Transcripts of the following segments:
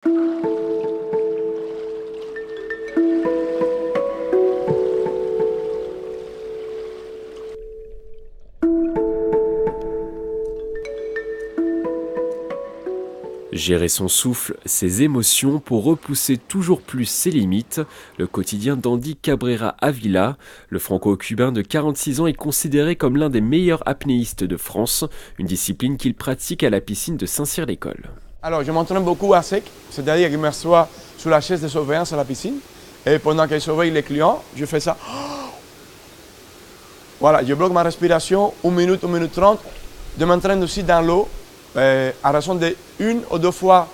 Gérer son souffle, ses émotions pour repousser toujours plus ses limites, le quotidien d'Andy Cabrera Avila, le franco-cubain de 46 ans est considéré comme l'un des meilleurs apnéistes de France, une discipline qu'il pratique à la piscine de Saint-Cyr-l'École. Alors, je m'entraîne beaucoup à sec, c'est-à-dire que je m'assois sur la chaise de surveillance à la piscine et pendant que je surveille les clients, je fais ça. Voilà, je bloque ma respiration, 1 minute 30. Je m'entraîne aussi dans l'eau à raison de 1 ou 2 fois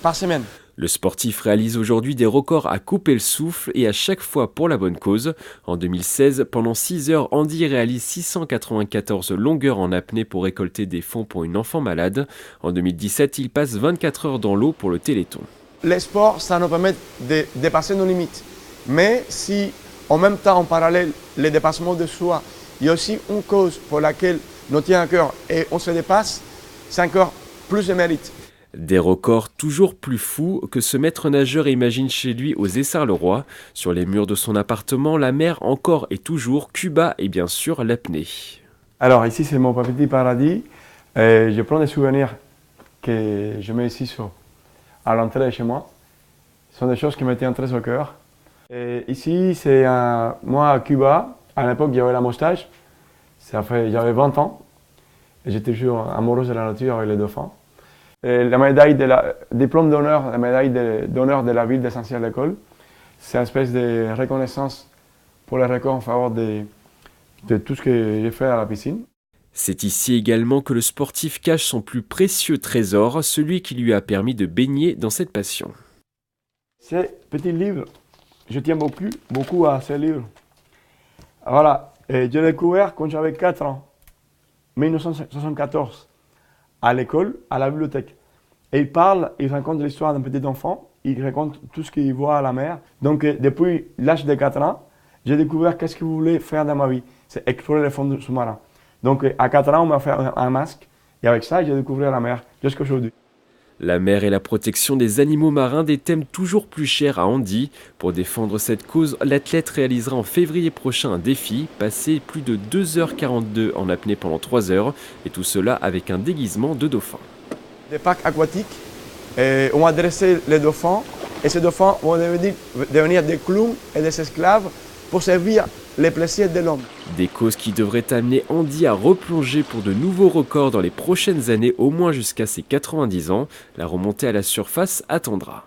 par semaine. Le sportif réalise aujourd'hui des records à couper le souffle et à chaque fois pour la bonne cause. En 2016, pendant 6 heures, Andy réalise 694 longueurs en apnée pour récolter des fonds pour une enfant malade. En 2017, il passe 24 heures dans l'eau pour le Téléthon. Les sports, ça nous permet de dépasser nos limites. Mais si en même temps, en parallèle, les dépassements de soi, il y a aussi une cause pour laquelle nous tient à cœur et on se dépasse, c'est encore plus de mérite. Des records toujours plus fous que ce maître nageur imagine chez lui aux Essarts-le-Roi. Sur les murs de son appartement, la mer encore et toujours, Cuba et bien sûr l'apnée. Alors ici c'est mon petit paradis. Je prends des souvenirs que je mets ici à l'entrée de chez moi. Ce sont des choses qui me tiennent très au cœur. Et ici c'est moi à Cuba. À l'époque j'avais la moustache. J'avais 20 ans. Et j'étais toujours amoureuse de la nature avec les dauphins. Et la médaille diplôme d'honneur, la médaille d'honneur de la ville de Saint-Cyr-l'École, c'est une espèce de reconnaissance pour les records en faveur de tout ce que j'ai fait à la piscine. C'est ici également que le sportif cache son plus précieux trésor, celui qui lui a permis de baigner dans cette passion. Ces petits livres, je tiens beaucoup à ces livres. Voilà, et je l'ai découvert quand j'avais 4 ans, 1974. À l'école, à la bibliothèque. Et il raconte l'histoire d'un petit enfant, il raconte tout ce qu'il voit à la mer. Donc depuis l'âge de 4 ans, j'ai découvert qu'est-ce que je voulais faire dans ma vie. C'est explorer les fonds sous-marins. Donc à 4 ans, on m'a fait un masque, et avec ça, j'ai découvert la mer jusqu'à aujourd'hui. La mer et la protection des animaux marins, des thèmes toujours plus chers à Andy. Pour défendre cette cause, l'athlète réalisera en février prochain un défi, passer plus de 2h42 en apnée pendant 3 heures, et tout cela avec un déguisement de dauphin. Des parcs aquatiques, on va dresser les dauphins, et ces dauphins vont devenir des clowns et des esclaves pour servir les plaisirs de l'homme. Des causes qui devraient amener Andy à replonger pour de nouveaux records dans les prochaines années, au moins jusqu'à ses 90 ans. La remontée à la surface attendra.